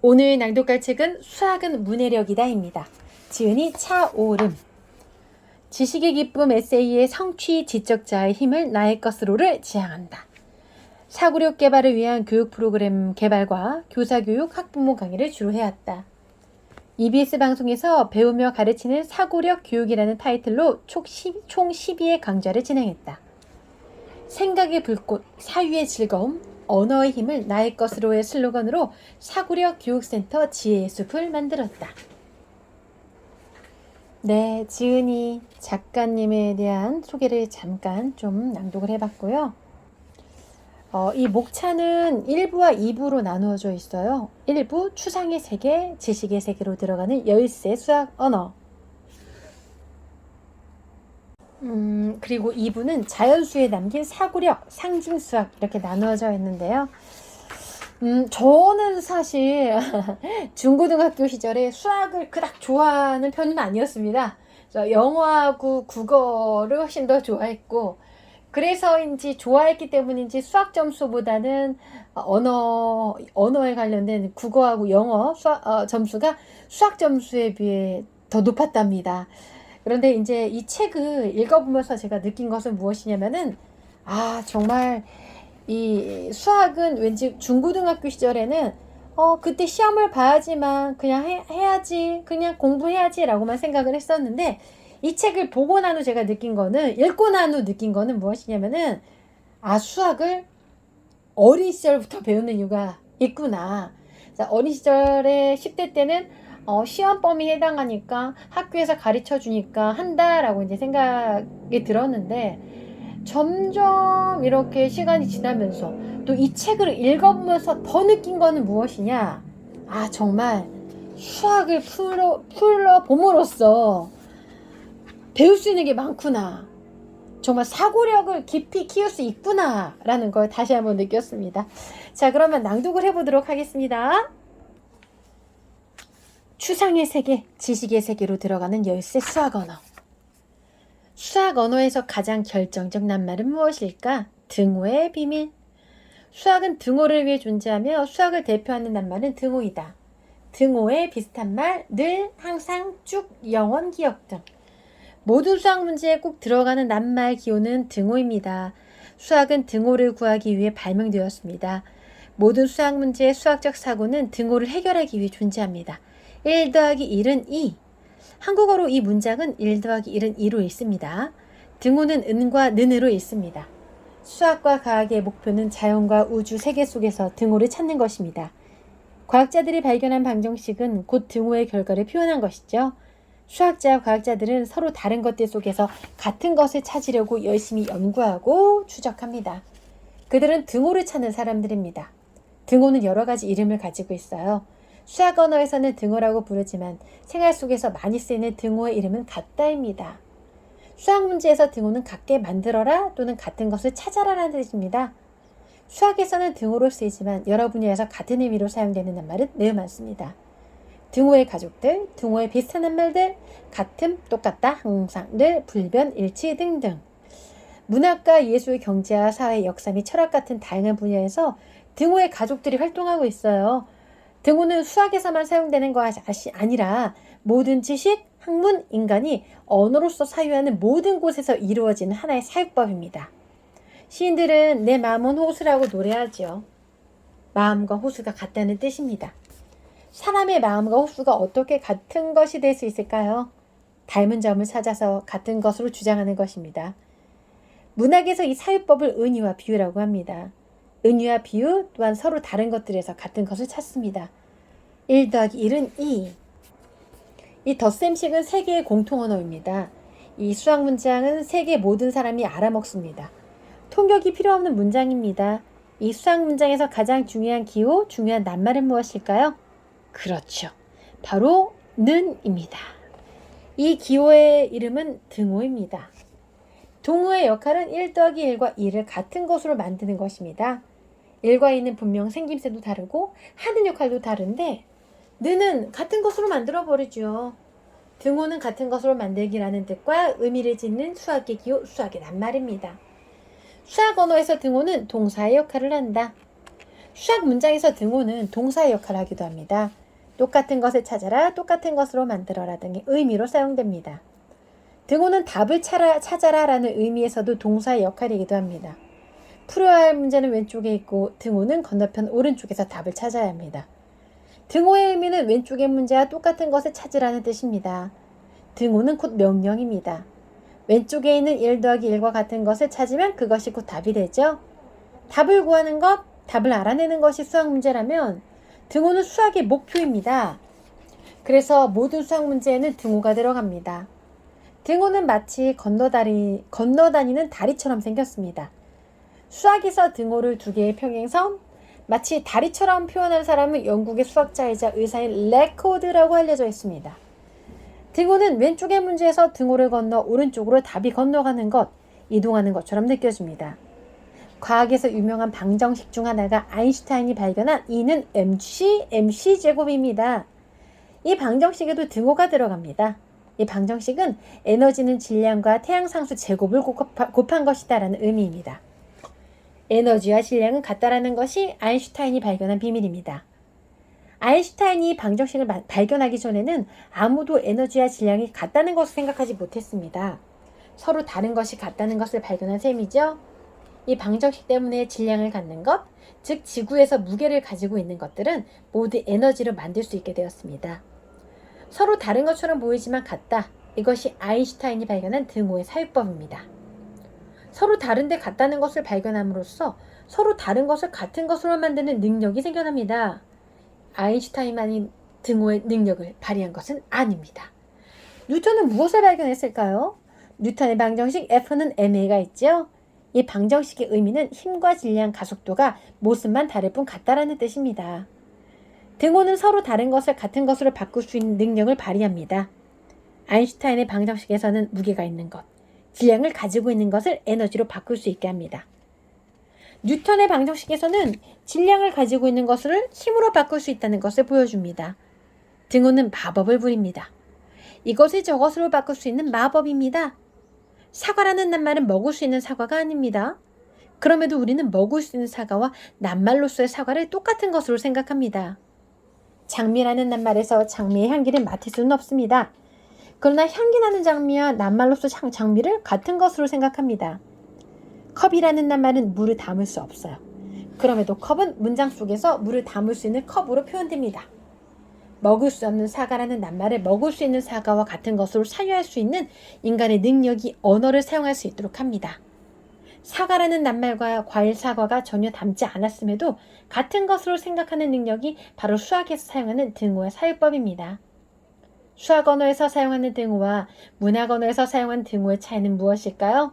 오늘 낭독할 책은 수학은 문해력이다입니다. 지은이 차오름. 지식의 기쁨 에세이의 성취 지적자의 힘을 나의 것으로를 지향한다. 사고력 개발을 위한 교육 프로그램 개발과 교사교육 학부모 강의를 주로 해왔다. EBS 방송에서 배우며 가르치는 사고력 교육이라는 타이틀로 총 12회 강좌를 진행했다. 생각의 불꽃, 사유의 즐거움, 언어의 힘을 나의 것으로의 슬로건으로 사고력 교육센터 지혜의 숲을 만들었다. 네, 지은이 작가님에 대한 소개를 잠깐 좀 낭독을 해봤고요. 이 목차는 1부와 2부로 나누어져 있어요. 1부 추상의 세계, 지식의 세계로 들어가는 열쇠 수학 언어. 그리고 2부는 자연수에 담긴 사고력, 상징수학 이렇게 나누어져 있는데요. 저는 사실 중고등학교 시절에 수학을 그닥 좋아하는 편은 아니었습니다. 영어하고 국어를 훨씬 더 좋아했고, 그래서인지 좋아했기 때문인지 수학 점수보다는 언어에 관련된 국어하고 영어 점수가 수학 점수에 비해 더 높았답니다. 그런데 이제 이 책을 읽어보면서 제가 느낀 것은 무엇이냐면은, 정말 이 수학은 왠지 중고등학교 시절에는 그때 시험을 봐야지만 그냥 해야지, 그냥 공부해야지 라고만 생각을 했었는데, 이 책을 보고 난 후 제가 느낀 거는, 읽고 난 후 느낀 거는 무엇이냐면은, 수학을 어린 시절부터 배우는 이유가 있구나. 어린 시절에 10대 때는 시험 범위에 해당하니까 학교에서 가르쳐 주니까 한다라고 이제 생각이 들었는데, 점점 이렇게 시간이 지나면서 또 이 책을 읽어보면서 더 느낀 거는 무엇이냐? 정말 수학을 풀어 봄으로써 배울 수 있는 게 많구나. 정말 사고력을 깊이 키울 수 있구나 라는 걸 다시 한번 느꼈습니다. 자, 그러면 낭독을 해보도록 하겠습니다. 추상의 세계, 지식의 세계로 들어가는 열쇠 수학 언어. 수학 언어에서 가장 결정적 낱말은 무엇일까? 등호의 비밀. 수학은 등호를 위해 존재하며 수학을 대표하는 낱말은 등호이다. 등호에 비슷한 말, 늘, 항상, 쭉, 영원, 기억 등. 모든 수학 문제에 꼭 들어가는 낱말 기호는 등호입니다. 수학은 등호를 구하기 위해 발명되었습니다. 모든 수학 문제의 수학적 사고는 등호를 해결하기 위해 존재합니다. 1 더하기 1은 2. 한국어로 이 문장은 1 더하기 1은 2로 읽습니다. 등호는 은과 는으로 읽습니다. 수학과 과학의 목표는 자연과 우주 세계 속에서 등호를 찾는 것입니다. 과학자들이 발견한 방정식은 곧 등호의 결과를 표현한 것이죠. 수학자와 과학자들은 서로 다른 것들 속에서 같은 것을 찾으려고 열심히 연구하고 추적합니다. 그들은 등호를 찾는 사람들입니다. 등호는 여러 가지 이름을 가지고 있어요. 수학 언어에서는 등호라고 부르지만 생활 속에서 많이 쓰이는 등호의 이름은 같다입니다. 수학 문제에서 등호는 같게 만들어라 또는 같은 것을 찾아라라는 뜻입니다. 수학에서는 등호로 쓰이지만 여러 분야에서 같은 의미로 사용되는 낱말은 매우 많습니다. 등호의 가족들, 등호의 비슷한 낱말들, 같음, 똑같다, 항상, 늘, 불변, 일치 등등. 문학과 예술, 경제와 사회, 역사 및 철학 같은 다양한 분야에서 등호의 가족들이 활동하고 있어요. 등호는 수학에서만 사용되는 것이 아니라 모든 지식, 학문, 인간이 언어로서 사유하는 모든 곳에서 이루어지는 하나의 사유법입니다. 시인들은 내 마음은 호수라고 노래하죠. 마음과 호수가 같다는 뜻입니다. 사람의 마음과 호수가 어떻게 같은 것이 될 수 있을까요? 닮은 점을 찾아서 같은 것으로 주장하는 것입니다. 문학에서 이 사유법을 은유와 비유라고 합니다. 은유와 비유 또한 서로 다른 것들에서 같은 것을 찾습니다. 1 더하기 1은 2. 이 덧셈식은 세계의 공통 언어입니다. 이 수학 문장은 세계 모든 사람이 알아먹습니다. 통역이 필요 없는 문장입니다. 이 수학 문장에서 가장 중요한 기호, 중요한 낱말은 무엇일까요? 그렇죠. 바로 는입니다. 이 기호의 이름은 등호입니다. 등호의 역할은 1 더하기 1과 2를 같은 것으로 만드는 것입니다. 1과 2는 분명 생김새도 다르고 하는 역할도 다른데 는은 같은 것으로 만들어버리죠. 등호는 같은 것으로 만들기라는 뜻과 의미를 짓는 수학의 기호, 수학의 낱말입니다. 수학 언어에서 등호는 동사의 역할을 한다. 수학 문장에서 등호는 동사의 역할을 하기도 합니다. 똑같은 것을 찾아라, 똑같은 것으로 만들어라 등의 의미로 사용됩니다. 등호는 답을 찾아라 라는 의미에서도 동사의 역할이기도 합니다. 풀어야 할 문제는 왼쪽에 있고 등호는 건너편 오른쪽에서 답을 찾아야 합니다. 등호의 의미는 왼쪽의 문제와 똑같은 것을 찾으라는 뜻입니다. 등호는 곧 명령입니다. 왼쪽에 있는 1 더하기 1과 같은 것을 찾으면 그것이 곧 답이 되죠. 답을 구하는 것, 답을 알아내는 것이 수학 문제라면 등호는 수학의 목표입니다. 그래서 모든 수학 문제에는 등호가 들어갑니다. 등호는 마치 건너다니는 다리처럼 생겼습니다. 수학에서 등호를 두 개의 평행선, 마치 다리처럼 표현한 사람은 영국의 수학자이자 의사인 레코드라고 알려져 있습니다. 등호는 왼쪽의 문제에서 등호를 건너 오른쪽으로 답이 건너가는 것, 이동하는 것처럼 느껴집니다. 과학에서 유명한 방정식 중 하나가 아인슈타인이 발견한 E는 mc 제곱입니다. 이 방정식에도 등호가 들어갑니다. 이 방정식은 에너지는 질량과 태양상수 제곱을 곱한 것이다 라는 의미입니다. 에너지와 질량은 같다라는 것이 아인슈타인이 발견한 비밀입니다. 아인슈타인이 방정식을 발견하기 전에는 아무도 에너지와 질량이 같다는 것을 생각하지 못했습니다. 서로 다른 것이 같다는 것을 발견한 셈이죠. 이 방정식 때문에 질량을 갖는 것, 즉 지구에서 무게를 가지고 있는 것들은 모두 에너지를 만들 수 있게 되었습니다. 서로 다른 것처럼 보이지만 같다. 이것이 아인슈타인이 발견한 등호의 사유법입니다. 서로 다른데 같다는 것을 발견함으로써 서로 다른 것을 같은 것으로 만드는 능력이 생겨납니다. 아인슈타인만이 등호의 능력을 발휘한 것은 아닙니다. 뉴턴은 무엇을 발견했을까요? 뉴턴의 방정식 F는 ma가 있죠. 이 방정식의 의미는 힘과 질량, 가속도가 모습만 다를 뿐 같다라는 뜻입니다. 등호는 서로 다른 것을 같은 것으로 바꿀 수 있는 능력을 발휘합니다. 아인슈타인의 방정식에서는 무게가 있는 것, 질량을 가지고 있는 것을 에너지로 바꿀 수 있게 합니다. 뉴턴의 방정식에서는 질량을 가지고 있는 것을 힘으로 바꿀 수 있다는 것을 보여줍니다. 등호는 마법을 부립니다. 이것을 저것으로 바꿀 수 있는 마법입니다. 사과라는 낱말은 먹을 수 있는 사과가 아닙니다. 그럼에도 우리는 먹을 수 있는 사과와 낱말로서의 사과를 똑같은 것으로 생각합니다. 장미라는 낱말에서 장미의 향기를 맡을 수는 없습니다. 그러나 향기나는 장미와 낱말로서 장미를 같은 것으로 생각합니다. 컵이라는 낱말은 물을 담을 수 없어요. 그럼에도 컵은 문장 속에서 물을 담을 수 있는 컵으로 표현됩니다. 먹을 수 없는 사과라는 낱말을 먹을 수 있는 사과와 같은 것으로 사유할 수 있는 인간의 능력이 언어를 사용할 수 있도록 합니다. 사과라는 낱말과 과일 사과가 전혀 닮지 않았음에도 같은 것으로 생각하는 능력이 바로 수학에서 사용하는 등호의 사유법입니다. 수학 언어에서 사용하는 등호와 문학 언어에서 사용하는 등호의 차이는 무엇일까요?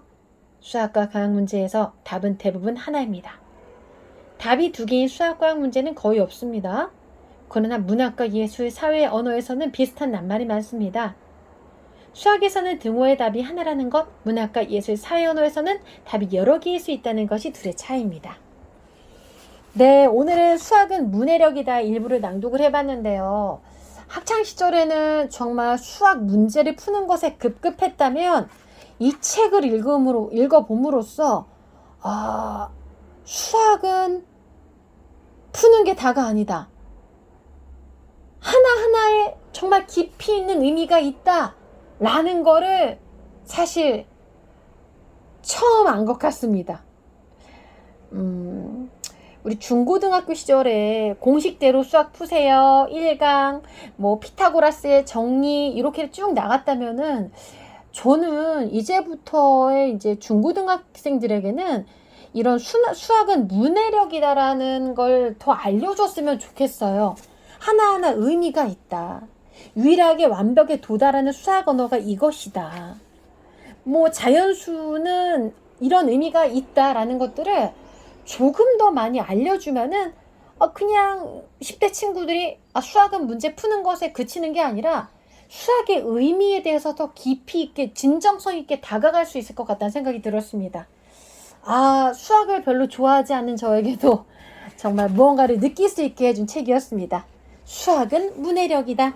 수학과 과학 문제에서 답은 대부분 하나입니다. 답이 두 개인 수학과학 문제는 거의 없습니다. 그러나 문학과 예술, 사회 언어에서는 비슷한 낱말이 많습니다. 수학에서는 등호의 답이 하나라는 것, 문학과 예술, 사회 언어에서는 답이 여러 개일 수 있다는 것이 둘의 차이입니다. 네, 오늘은 수학은 문해력이다 일부를 낭독을 해봤는데요. 학창시절에는 정말 수학 문제를 푸는 것에 급급했다면 이 책을 읽어봄으로써 수학은 푸는 게 다가 아니다. 하나하나에 정말 깊이 있는 의미가 있다 라는 거를 사실 처음 안 것 같습니다. 우리 중고등학교 시절에 공식대로 수학 푸세요 1강 피타고라스의 정리 이렇게 쭉 나갔다면은 저는 이제부터의 이제 중고등학생들에게는 이런 수학은 문해력이다라는 걸 더 알려줬으면 좋겠어요. 하나하나 의미가 있다. 유일하게 완벽에 도달하는 수학 언어가 이것이다. 자연수는 이런 의미가 있다라는 것들을 조금 더 많이 알려주면은 그냥 10대 친구들이 수학은 문제 푸는 것에 그치는 게 아니라 수학의 의미에 대해서 더 깊이 있게 진정성 있게 다가갈 수 있을 것 같다는 생각이 들었습니다. 수학을 별로 좋아하지 않는 저에게도 정말 무언가를 느낄 수 있게 해준 책이었습니다. 수학은 문해력이다.